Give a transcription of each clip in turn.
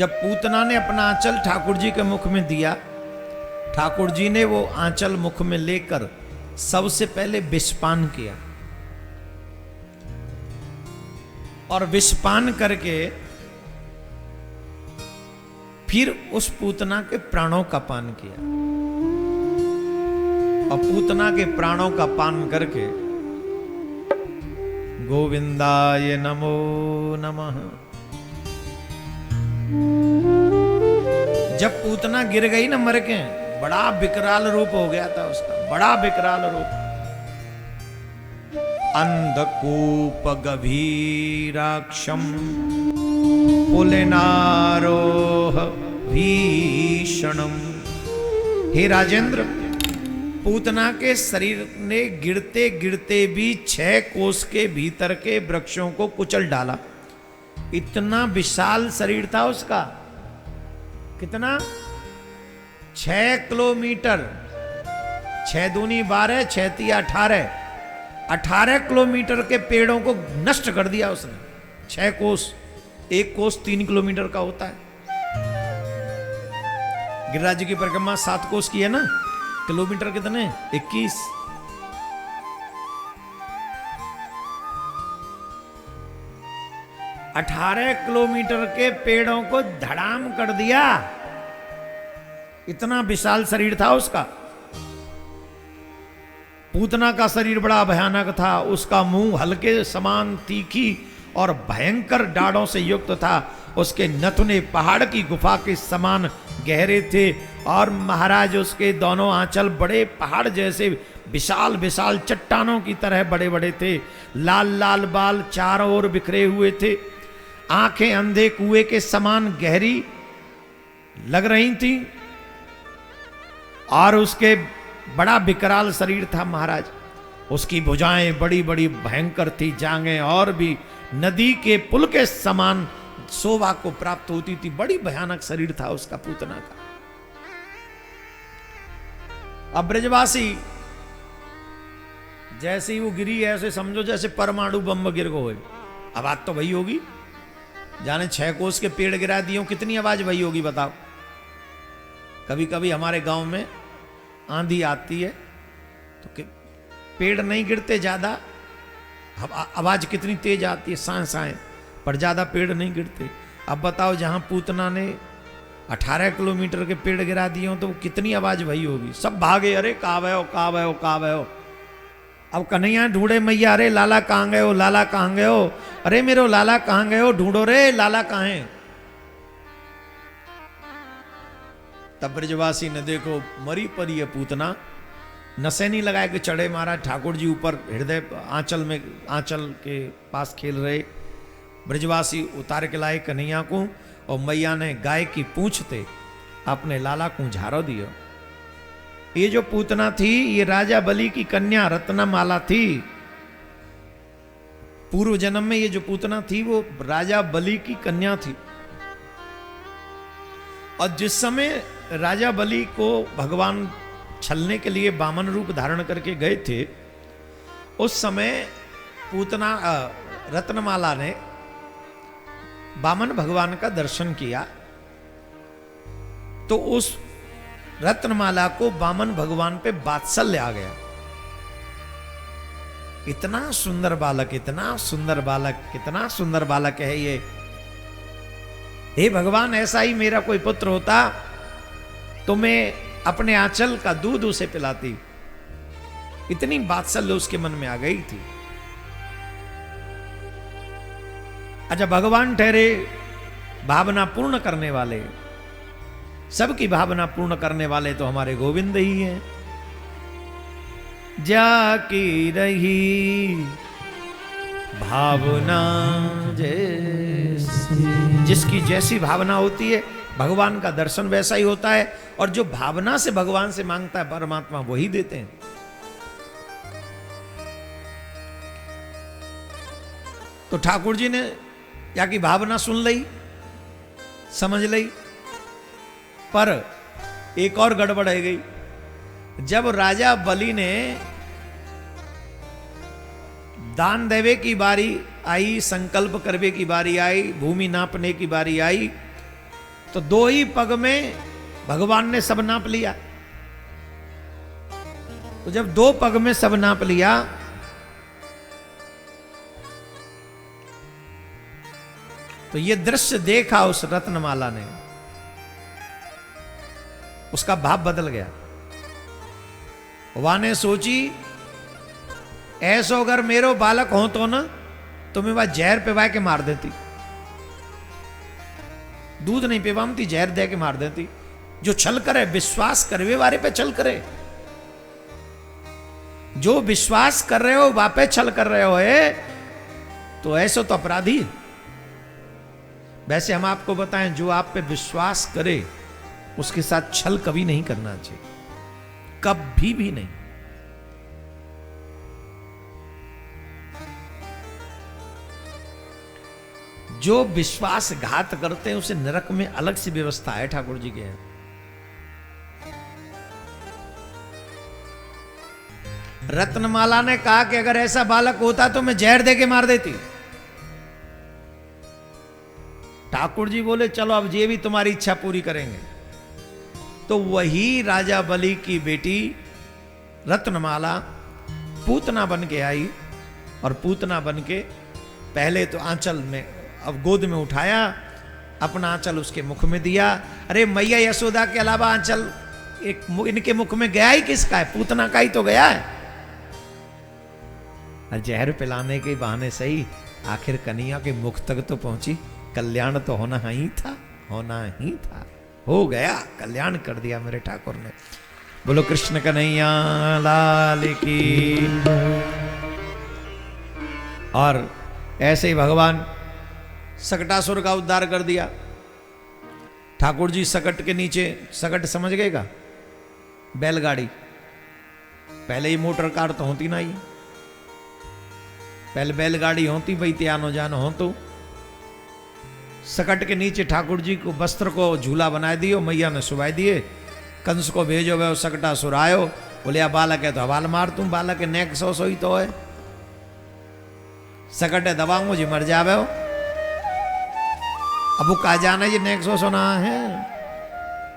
जब पूतना ने अपना आंचल ठाकुर जी के मुख में दिया, ठाकुर जी ने वो आंचल मुख में लेकर सबसे पहले विषपान किया और विषपान करके फिर उस पूतना के प्राणों का पान किया और पूतना के प्राणों का पान करके गोविंदाय नमो नमः। जब पूतना गिर गई ना मर के, बड़ा विकराल रूप हो गया था उसका, बड़ा विकराल रूप। अंधकूप गभीराक्षम पुलिनारोह भीषणम। हे राजेंद्र, पूतना के शरीर ने गिरते गिरते भी 6 कोस के भीतर के वृक्षों को कुचल डाला। इतना विशाल शरीर था उसका। कितना? 6 किलोमीटर। 6 दूनी 12, 6 तिया 18। 18 किलोमीटर के पेड़ों को नष्ट कर दिया उसने। 6 कोस, 1 कोस 3 किलोमीटर का होता है। गिरिराज जी की परिक्रमा 7 कोस की है ना, किलोमीटर कितने? 21। अठारह किलोमीटर के पेड़ों को धड़ाम कर दिया। इतना विशाल शरीर था उसका। पूतना का शरीर बड़ा भयानक था। उसका मुंह हल्के समान तीखी और भयंकर डाढ़ों से युक्त था। उसके नथुने पहाड़ की गुफा के समान गहरे थे और महाराज उसके दोनों आंचल बड़े पहाड़ जैसे विशाल विशाल चट्टानों की तरह बड़े बड़े थे। लाल लाल बाल चारों ओर बिखरे हुए थे। आंखें अंधे कुएं के समान गहरी लग रही थी और उसके बड़ा विकराल शरीर था महाराज। उसकी भुजाएं बड़ी बड़ी भयंकर थी, जांघें और भी नदी के पुल के समान शोभा को प्राप्त होती थी। बड़ी भयानक शरीर था उसका पूतना का। अब ब्रजवासी जैसे ही वो गिरी, ऐसे समझो जैसे परमाणु बम गिर गए। आवाज तो वही होगी, जाने 6 कोस के पेड़ गिरा दिए, कितनी आवाज वही होगी बताओ। कभी कभी हमारे गांव में आंधी आती है तो पेड़ नहीं गिरते ज्यादा, आवाज कितनी तेज आती है, साए साए, पर ज्यादा पेड़ नहीं गिरते। अब बताओ जहां पूतना ने 18 किलोमीटर के पेड़ गिरा दिए हो तो कितनी आवाज वही होगी। सब भागे, अरे कहाँ गए हो, कहाँ गए हो, कहाँ गए हो। अब कन्हैया ढूंढे मैया, अरे लाला कहाँ गए हो, लाला कहाँ गए हो, अरे मेरो लाला कहाँ गए हो, ढूंढो रे लाला कहाँ है। तब ब्रजवासी ने देखो मरी परी है पूतना, नशे नहीं लगाए कि चढ़े महाराज ठाकुर जी ऊपर हृदय आंचल में, आंचल के पास खेल रहे। ब्रजवासी उतार के लाए कन्हैया को और मैया ने गाय की पूंछ थे अपने लाला को झारो दियो। ये जो पूतना थी ये राजा बलि की कन्या रत्नमाला थी। पूर्व जन्म में ये जो पूतना थी वो राजा बलि की कन्या थी। और जिस समय राजा बलि को भगवान छलने के लिए वामन रूप धारण करके गए थे, उस समय पूतना रत्नमाला ने वामन भगवान का दर्शन किया तो उस रत्नमाला को वामन भगवान पे वात्सल्य आ गया। इतना सुंदर बालक, इतना सुंदर बालक, कितना सुंदर बालक है ये। हे भगवान, ऐसा ही मेरा कोई पुत्र होता तो मैं अपने आंचल का दूध उसे पिलाती। इतनी वात्सल्य उसके मन में आ गई थी। अच्छा, भगवान ठहरे भावना पूर्ण करने वाले, सबकी भावना पूर्ण करने वाले तो हमारे गोविंद ही हैं। जाकी रही भावना जैसी, जिसकी जैसी भावना होती है भगवान का दर्शन वैसा ही होता है। और जो भावना से भगवान से मांगता है परमात्मा वही देते हैं। तो ठाकुर जी ने या की भावना सुन ली, समझ ली, पर एक और गड़बड़ है गई। जब राजा बलि ने दान देवे की बारी आई, संकल्प करवे की बारी आई, भूमि नापने की बारी आई, तो 2 ही पग में भगवान ने सब नाप लिया। तो जब 2 पग में सब नाप लिया तो ये दृश्य देखा उस रत्नमाला ने, उसका भाव बदल गया। वह ने सोची ऐसो अगर मेरो बालक हो तो ना तो मैं वह जहर पिवा के मार देती, दूध नहीं पिवामती जहर दे के मार देती। जो छल करे विश्वास करे वे वारे पे छल करे, जो विश्वास कर रहे हो वापे छल कर रहे हो है तो ऐसा तो अपराधी है। वैसे हम आपको बताएं जो आप पे विश्वास करे उसके साथ छल कभी नहीं करना चाहिए, कभी भी नहीं। जो विश्वासघात करते हैं उसे नरक में अलग सी व्यवस्था है ठाकुर जी के। रत्नमाला ने कहा कि अगर ऐसा बालक होता तो मैं जहर दे के मार देती। ठाकुर जी बोले चलो अब ये भी तुम्हारी इच्छा पूरी करेंगे। तो वही राजा बलि की बेटी रत्नमाला पूतना बन के आई और पूतना बन के पहले तो आंचल में अब गोद में उठाया, अपना आंचल उसके मुख में दिया। अरे मैया यशोदा के अलावा आंचल एक इनके मुख में गया ही किसका है? पूतना का ही तो गया है। और जहर पिलाने के बहाने सही आखिर कन्हैया के मुख तक तो पहुंची। कल्याण तो होना ही था, होना ही था, हो गया, कल्याण कर दिया मेरे ठाकुर ने। बोलो कृष्ण कन्हैया लाल की। और ऐसे ही भगवान सकटासुर का उद्धार कर दिया। ठाकुर जी सकट के नीचे, सकट समझ गए का? बैलगाड़ी। पहले ही मोटर कार तो होती ना, ही पहले बैलगाड़ी होती भाई, त्यानो जानो हो। तो सकट के नीचे ठाकुर जी को वस्त्र को झूला बना दियो, मैया ने सुबाई दिए। कंस को भेजो वह सकटासुर आयो, बोले बालक है तो हवाल मार तू, बालक है नेक सो सोई तो है, सकट है दबाऊंगो जी मर जावे हो। अब वो कहा जाना ये नेक सो सोना है,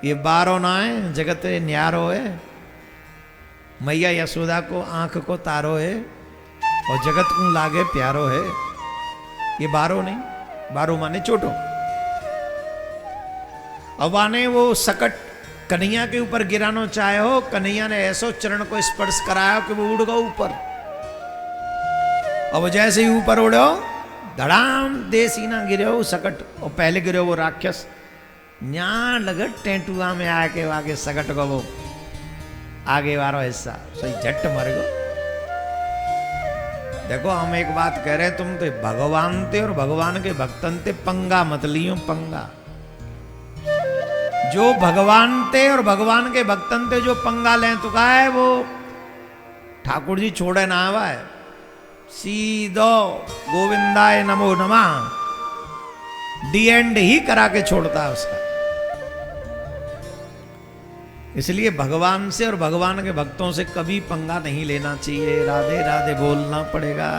ये बारो ना है, जगत न्यारो है। मैया यशोदा को आंख को तारो है और जगत को लागे प्यारो है। ये बारो नहीं, बारो माने चोटो। अब आने वो सकट कन्हैया के ऊपर गिरानो चाहे हो, कन्हैया ने ऐसो चरण को स्पर्श कराया कि वो उड़ गया ऊपर। अब जैसे ही ऊपर उड़ो धड़ाम देसी ना गिरे हो सकट, और पहले गिरे वो राक्षस न्या लगे टेंटुआ में आके आगे सकट को वो आगे वारो हिस्सा सही झट मर गो। देखो हम एक बात कह रहे, तुम तो भगवान थे और भगवान के भक्तन थे, पंगा मत लियो पंगा। जो भगवान थे और भगवान के भक्तन थे जो पंगा लें तो कहा है वो ठाकुर जी छोड़े ना आवा है, सीधो गोविंदाय नमो नमः डी एंड ही करा के छोड़ता है उसका। इसलिए भगवान से और भगवान के भक्तों से कभी पंगा नहीं लेना चाहिए। राधे राधे बोलना पड़ेगा।